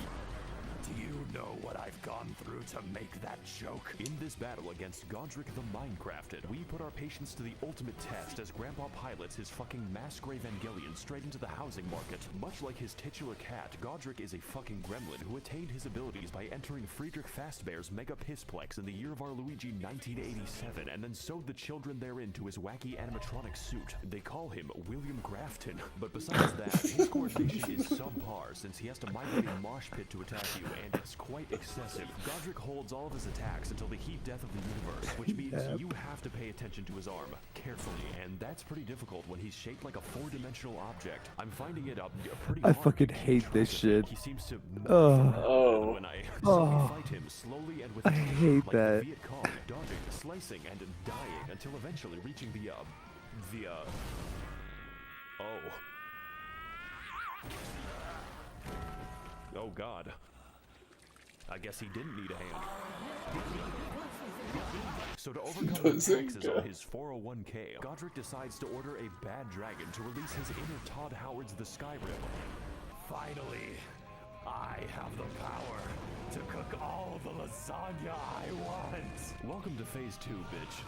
Do you know what I've gone through to make that joke? In this battle against Godric the Minecrafted, we put our patience to the ultimate test as Grandpa pilots his fucking Massgrave Evangelion straight into the housing market. Much like his titular cat, Godric is a fucking gremlin who attained his abilities by entering Friedrich Fazbear's Mega Pissplex in the year of our Luigi 1987 and then sewed the children therein to his wacky animatronic suit. They call him William Grafton, but besides that, his coordination is subpar since he has to migrate a mosh pit to attack you, and it's quite excessive. Godric holds all of his attacks until the heat death of the universe, which means you have to pay attention to his arm carefully, and that's pretty difficult when he's shaped like a four-dimensional object. I'm finding it pretty hard. I fucking hate this shit. He seems to Oh. when I fight him slowly and with I hate like that. the Viet Cong, dodging, slicing, and dying until eventually reaching oh god. I guess he didn't need a hand. So to overcome the taxes on his 401k, Godric decides to order a bad dragon to release his inner Todd Howard's The Skyrim. Finally, I have the power to cook all the lasagna I want. Welcome to phase 2, bitch.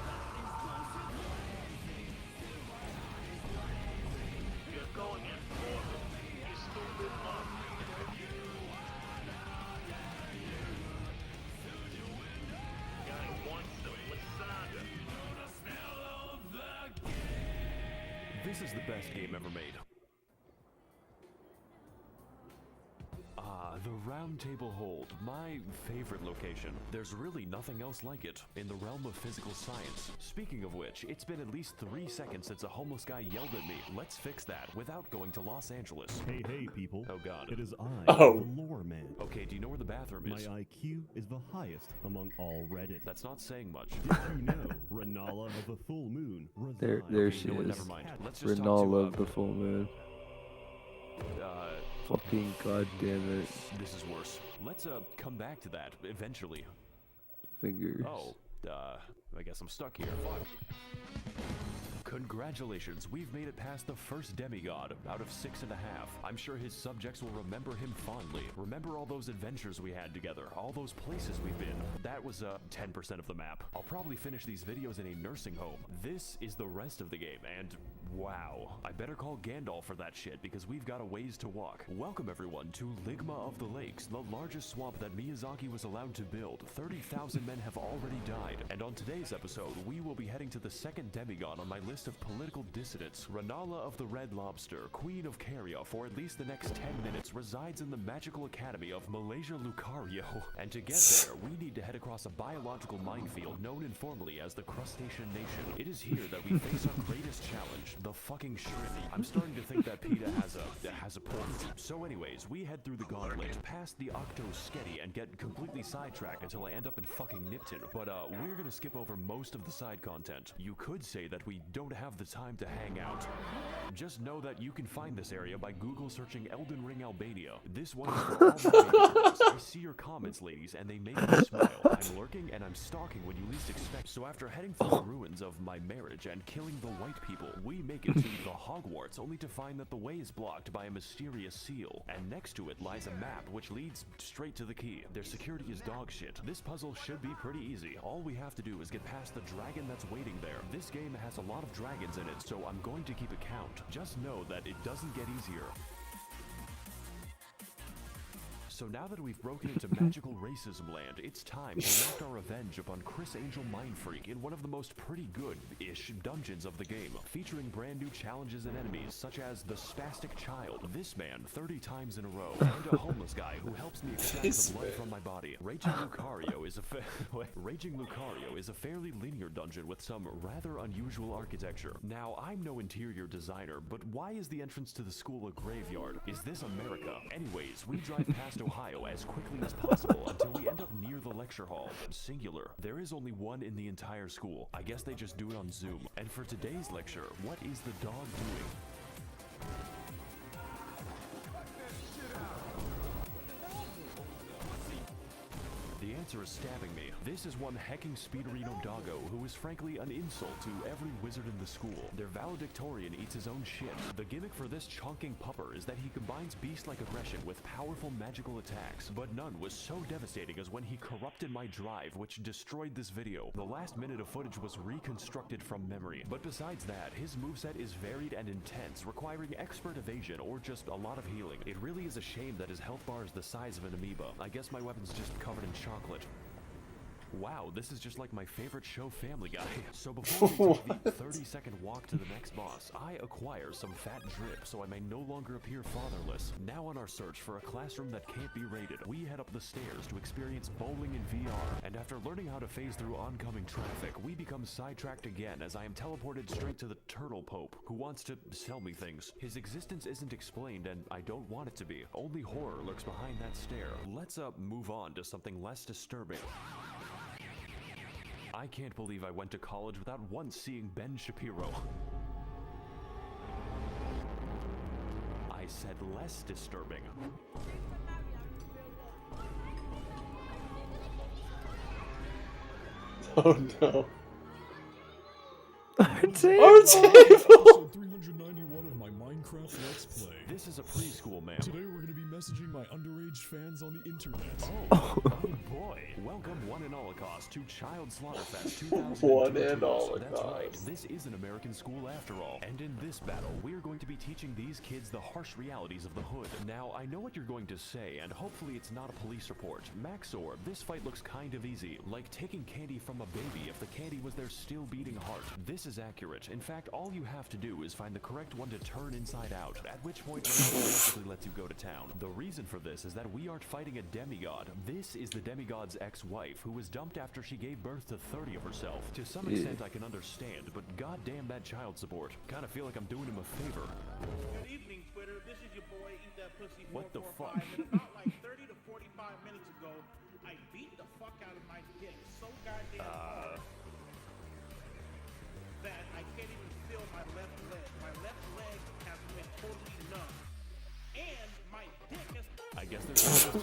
You're going in for it, you stupid monkey. This is the best game ever made. The Round Table Hold, my favorite location. There's really nothing else like it in the realm of physical science. Speaking of which, it's been at least 3 seconds since a homeless guy yelled at me. Let's fix that without going to Los Angeles. Hey, people. Oh god. It is I, Oh. the Lore Man. Okay, do you know where the bathroom My is? IQ is the highest among all Reddit. That's not saying much. Did you know Renala of the Full Moon There resides she You know what, is. never mind. Let's just talk Renala to, of the full moon. Fucking goddamn it. This is worse. Let's come back to that eventually. Fingers. Oh, I guess I'm stuck here. Congratulations, we've made it past the first demigod out of 6.5. I'm sure his subjects will remember him fondly. Remember all those adventures we had together, all those places we've been. That was 10% of the map. I'll probably finish these videos in a nursing home. This is the rest of the game, and wow. I better call Gandalf for that shit because we've got a ways to walk. Welcome everyone to Ligma of the Lakes, the largest swamp that Miyazaki was allowed to build. 30,000 men have already died, and on today's episode, we will be heading to the second demigod on my list of political dissidents. Renala of the Red Lobster, Queen of Caria, for at least the next 10 minutes, resides in the magical academy of Malaysia Lucario. And to get there, we need to head across a biological minefield known informally as the Crustacean Nation. It is here that we face our greatest challenge, the fucking shrimp. I'm starting to think that PETA has a point. So anyways, we head through the gauntlet, past the Octo Sketty, and get completely sidetracked until I end up in fucking Nipton. But we're gonna skip over most of the side content. You could say that we don't have the time to hang out. Just know that you can find this area by Google searching Elden Ring Albania. This one is for all my viewers. I see your comments, ladies, and they make me smile. I'm lurking and I'm stalking when you least expect. So after heading through the ruins of my marriage and killing the white people, we make it to the Hogwarts, only to find that the way is blocked by a mysterious seal. And next to it lies a map which leads straight to the key. Their security is dog shit. This puzzle should be pretty easy. All we have to do is get past the dragon that's waiting there. This game has a lot of dragons in it, so I'm going to keep a count. Just know that it doesn't get easier. So now that we've broken into magical racism land, it's time to enact our revenge upon Chris Angel Mindfreak in one of the most pretty good-ish dungeons of the game, featuring brand new challenges and enemies such as the Spastic Child, this man 30 times in a row, and a homeless guy who helps me extract the blood from my body. Raging Lucario is a fairly linear dungeon with some rather unusual architecture. Now, I'm no interior designer, but why is the entrance to the school a graveyard? Is this America? Anyways, we drive past Ohio as quickly as possible until we end up near the lecture hall. Singular. There is only one in the entire school. I guess they just do it on Zoom. And for today's lecture, what is the dog doing? The answer is stabbing me. This is one hecking speederino doggo who is frankly an insult to every wizard in the school. Their valedictorian eats his own shit. The gimmick for this chonking pupper is that he combines beast-like aggression with powerful magical attacks, but none was so devastating as when he corrupted my drive, which destroyed this video. The last minute of footage was reconstructed from memory, but besides that, his moveset is varied and intense, requiring expert evasion or just a lot of healing. It really is a shame that his health bar is the size of an amoeba. I guess my weapon's just covered in chocolate. Wow, this is just like my favorite show, Family Guy. So before we take the 30-second walk to the next boss, I acquire some fat drip so I may no longer appear fatherless. Now on our search for a classroom that can't be raided, we head up the stairs to experience bowling in VR. And after learning how to phase through oncoming traffic, we become sidetracked again as I am teleported straight to the Turtle Pope, who wants to sell me things. His existence isn't explained, and I don't want it to be. Only horror lurks behind that stare. Let's move on to something less disturbing. I can't believe I went to college without once seeing Ben Shapiro. I said less disturbing. Oh no. Our table! Our table! 391 of my Minecraft Let's Play. This is a preschool, man. Today we're going to be messaging my underage fans on the internet. Oh boy. Welcome one and Holocaust to Child Slaughterfest 2002. One and Holocaust. That's right. This is an American school after all. And in this battle, we're going to be teaching these kids the harsh realities of the hood. Now, I know what you're going to say, and hopefully it's not a police report. Maxor, this fight looks kind of easy. Like taking candy from a baby if the candy was their still beating heart. This is accurate. In fact, all you have to do is find the correct one to turn inside out, at which point Ronaldo basically lets you go to town. The reason for this is that we aren't fighting a demigod. This is the demigod's ex-wife, who was dumped after she gave birth to 30 of herself. To some extent I can understand, but goddamn that child support. Kinda feel like I'm doing him a favor. Good evening, Twitter. This is your boy, Eat That Pussy 445. What the fuck? And about like 30 to 45 minutes ago, I beat the fuck out of my dick so goddamn hard that I can't even feel my left leg. My left leg has been totally numb. And my dick is... I guess there's to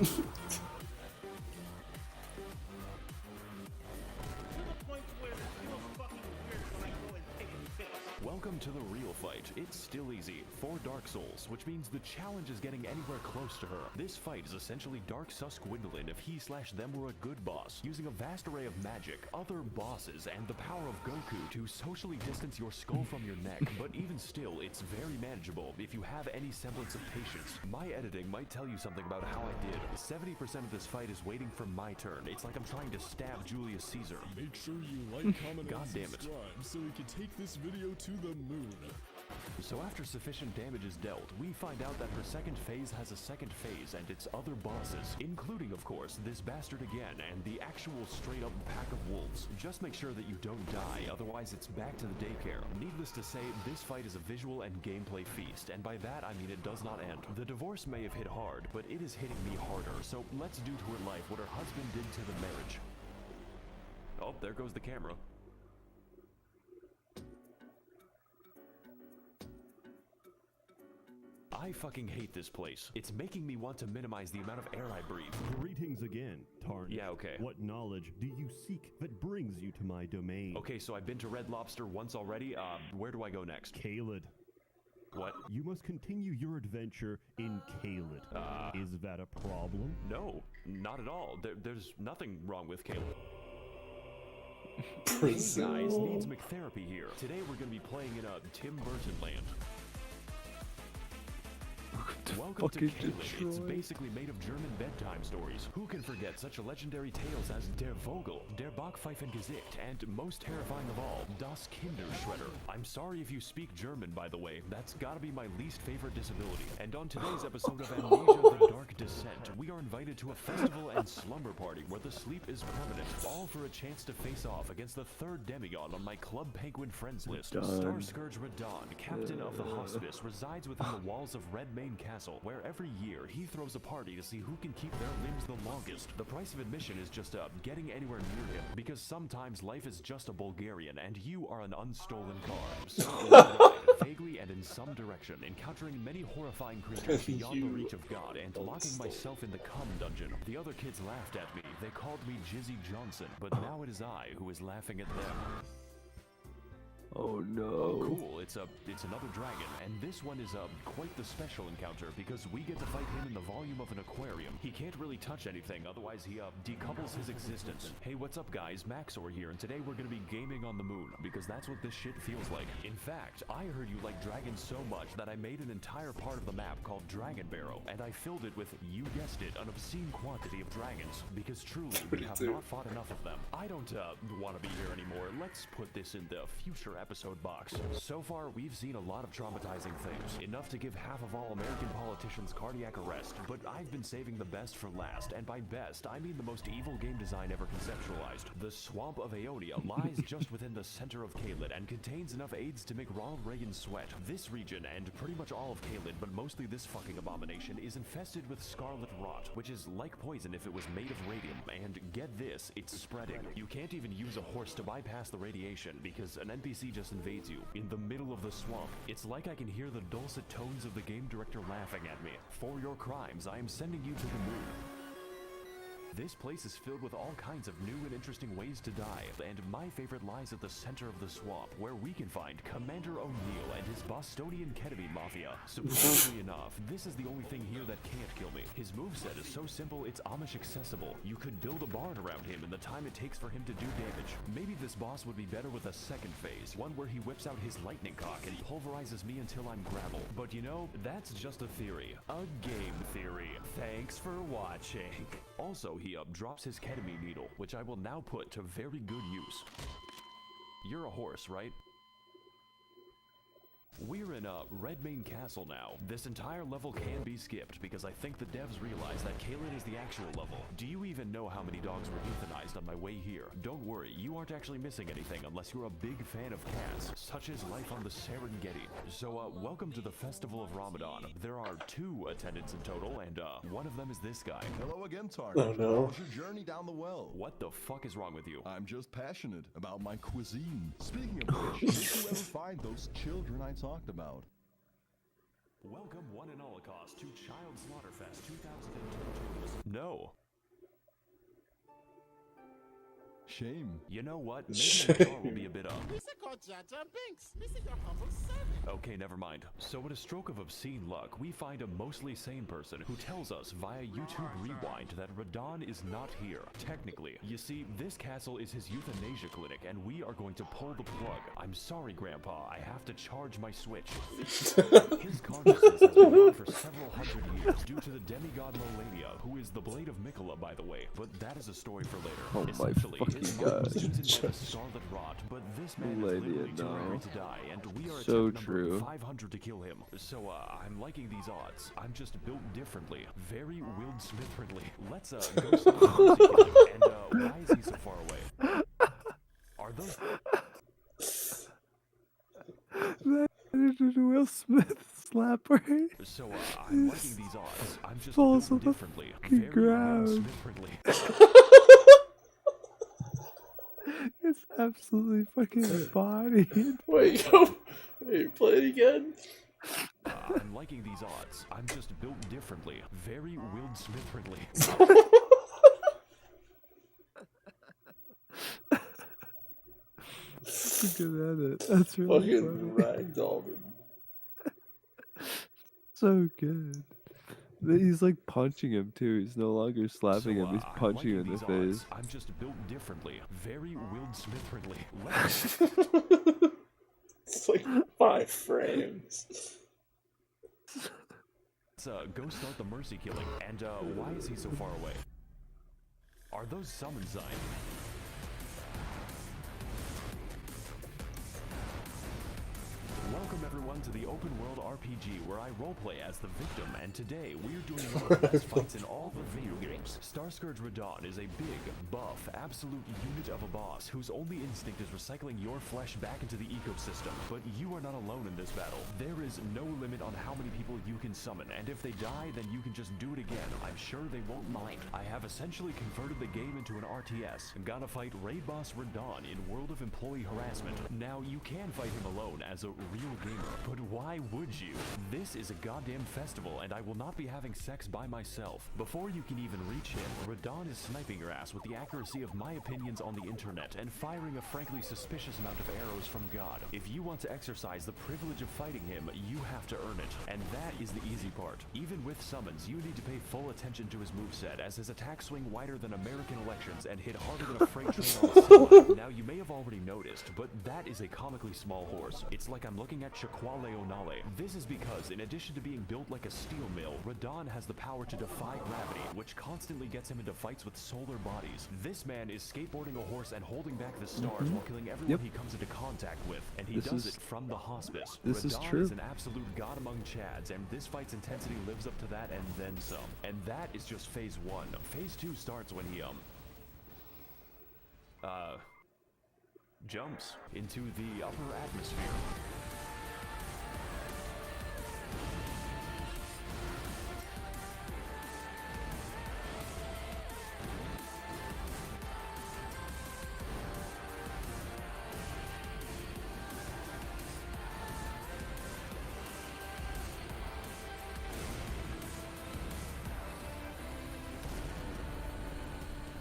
the point where it feels fucking weird when I go and take a piss. Welcome to the real fight. It's still easy. For Dark Souls, which means the challenge is getting anywhere close to her. This fight is essentially Dark Sus Gwendolyn if he/them were a good boss, using a vast array of magic, other bosses, and the power of Goku to socially distance your skull from your neck. But even still, it's very manageable if you have any semblance of patience. My editing might tell you something about how I did. 70% of this fight is waiting for my turn. It's like I'm trying to stab Julius Caesar. Make sure you like, comment, God and damn it. subscribe so we can take this video to the moon. So after sufficient damage is dealt, we find out that her second phase has a second phase and its other bosses, including, of course, this bastard again and the actual straight-up pack of wolves. Just make sure that you don't die, otherwise it's back to the daycare. Needless to say, this fight is a visual and gameplay feast, and by that I mean it does not end. The divorce may have hit hard, but it is hitting me harder, so let's do to her life what her husband did to the marriage. Oh, there goes the camera. I fucking hate this place. It's making me want to minimize the amount of air I breathe. Greetings again, Tarn. Yeah, okay. What knowledge do you seek that brings you to my domain? Okay, so I've been to Red Lobster once already. Where do I go next? Caelid. What? You must continue your adventure in Caelid. Is that a problem? No, not at all. There's nothing wrong with Caleb. Hey Brazil. guys, needs McTherapy here. Today we're gonna be playing in a Tim Burton land. Welcome to fucking Caelid. It's Detroit. basically made of German bedtime stories. Who can forget such legendary tales as Der Vogel, Der Backpfeifengesicht, and most terrifying of all, Das Kinderschredder. I'm sorry if you speak German, by the way. That's gotta be my least favorite disability. And on today's episode of Amnesia The Dark Descent, we are invited to a festival and slumber party where the sleep is permanent, all for a chance to face off against the third demigod on my Club Penguin friends list. Star Scourge Radon, captain of the hospice, resides within the walls of Redmane Castle, where every year he throws a party to see who can keep their limbs the longest. The price of admission is just getting anywhere near him, because sometimes life is just a Bulgarian and you are an unstolen car. So I ride, vaguely and in some direction, encountering many horrifying creatures beyond the reach of God and locking myself in the cum dungeon. The other kids laughed at me. They called me Jizzy Johnson, but now it is I who is laughing at them. Oh no. Oh, cool. It's another dragon, and this one is quite the special encounter because we get to fight him in the volume of an aquarium. He can't really touch anything, otherwise he decouples his existence. Hey, what's up guys? Maxor here, and today we're gonna be gaming on the moon because that's what this shit feels like. In fact, I heard you like dragons so much that I made an entire part of the map called Dragon Barrow, and I filled it with, you guessed it, an obscene quantity of dragons because truly we have not fought enough of them. I don't want to be here anymore. Let's put this in the future episode box. So far, we've seen a lot of traumatizing things, enough to give half of all American politicians cardiac arrest, but I've been saving the best for last, and by best, I mean the most evil game design ever conceptualized. The Swamp of Aeonia lies just within the center of Caelid and contains enough AIDS to make Ronald Reagan sweat. This region, and pretty much all of Caelid, but mostly this fucking abomination, is infested with scarlet rot, which is like poison if it was made of radium, and get this, it's spreading. You can't even use a horse to bypass the radiation because an NPC just invades you in the middle of the swamp. It's like I can hear the dulcet tones of the game director laughing at me. For your crimes, I am sending you to the moon. This place is filled with all kinds of new and interesting ways to die, and my favorite lies at the center of the swamp, where we can find Commander O'Neill and his Bostonian ketamine mafia. Surprisingly enough, this is the only thing here that can't kill me. His moveset is so simple it's Amish accessible. You could build a barn around him in the time it takes for him to do damage. Maybe this boss would be better with a second phase, one where he whips out his lightning cock and pulverizes me until I'm gravel. But you know, that's just a theory. A game theory. Thanks for watching. Also, he drops his ketamine needle, which I will now put to very good use. You're a horse, right? We're in Redmane Castle now. This entire level can be skipped because I think the devs realized that Caelid is the actual level. Do you even know how many dogs were euthanized on my way here? Don't worry, you aren't actually missing anything unless you're a big fan of cats, such as life on the Serengeti. So, welcome to the Festival of Ramadan. There are 2 attendants in total, and one of them is this guy. Hello again, Target. Oh no. How's your journey down the well? What the fuck is wrong with you? I'm just passionate about my cuisine. Speaking of which, did you ever find those children I talked about? Welcome one and Holocaust to Child Slaughterfest 2022. No. Shame. You know what? Maybe the car will be a bit up. Okay, never mind. So with a stroke of obscene luck, we find a mostly sane person who tells us via YouTube Rewind that Radon is not here, technically. You see, this castle is his euthanasia clinic, and we are going to pull the plug. I'm sorry, Grandpa, I have to charge my Switch. His consciousness has been gone for several hundred years due to the demigod Lolania, who is the Blade of Mikola, by the way, but that is a story for later. Oh my Essentially, fucking his God. mind was eaten by the scarlet rot, but this man is Lady, literally too no. angry to die, and we are So at attempt number true. 500 to kill him. So, I'm liking these odds. I'm just built differently. Very Will Smith-friendly. Let's, go stop the music killing. And, why is he so far away? Are those... That is a Will Smith slapper. So, I'm liking these odds. I'm just Falls built on the differently. fucking Very Will ground. Smith-friendly. It's absolutely fucking bodied. Wait, go. Wait, play it again. I'm liking these odds. I'm just built differently. Very Will Smith-friendly. Good at it. That's really Fucking funny. ragdolled him. So good. He's like punching him too. He's no longer slapping So, him. He's I'm punching liking him in the these odds. face. I'm just built differently. Very Will Smith-friendly. It's like 5 frames. Go start the mercy killing. And why is he so far away? Are those summon signs? Welcome everyone to the open world RPG where I roleplay as the victim, and today we're doing one of the best fights in all the video games. Starscourge Radahn is a big, buff, absolute unit of a boss whose only instinct is recycling your flesh back into the ecosystem. But you are not alone in this battle. There is no limit on how many people you can summon, and if they die, then you can just do it again. I'm sure they won't mind. I have essentially converted the game into an RTS. Gotta fight Raid Boss Radahn in World of Employee Harassment. Now, you can fight him alone as a real gamer, but why would you? This is a goddamn festival, and I will not be having sex by myself. Before you can even reach him, Radahn is sniping your ass with the accuracy of my opinions on the internet, and firing a frankly suspicious amount of arrows from God. If you want to exercise the privilege of fighting him, you have to earn it, and that is the easy part. Even with summons, you need to pay full attention to his moveset, as his attack swing wider than American elections and hit harder than a freight train on the subway. Now, you may have already noticed, but that is a comically small horse. It's like I'm looking at Shaquale O'Nale. This is because, in addition to being built like a steel mill, Radahn has the power to defy gravity, which constantly gets him into fights with solar bodies. This man is skateboarding a horse and holding back the stars while killing everyone he comes into contact with, and he does it from the hospice. This is Radahn true. is an absolute god among Chads, and this fight's intensity lives up to that and then some. And that is just phase 1. Phase 2 starts when he, jumps into the upper atmosphere.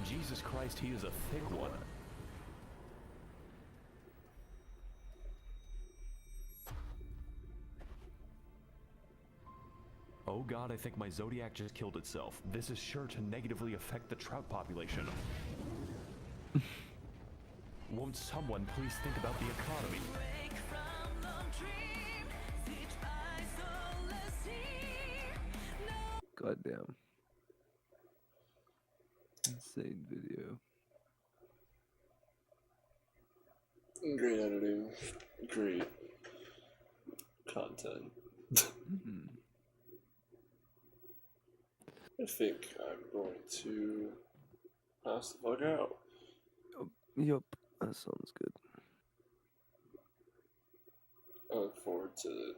Jesus Christ, he is a thick one. Oh god, I think my Zodiac just killed itself. This is sure to negatively affect the trout population. Won't someone please think about the economy? Goddamn. Insane video. Great editing. Great content. I think I'm going to pass the fuck out. Yup, that sounds good. I look forward to the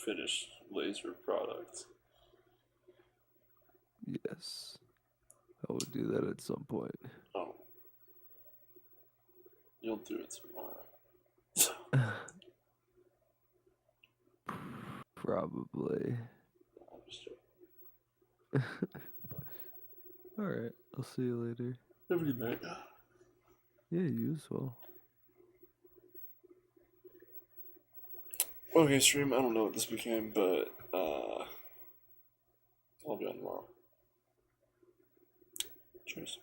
finished laser product. Yes. I will do that at some point. Oh. You'll do it tomorrow. Probably. I'm just joking. Alright, I'll see you later. Have a good night. Yeah, you as well. Okay, stream, I don't know what this became, but I'll be on tomorrow. Cheers.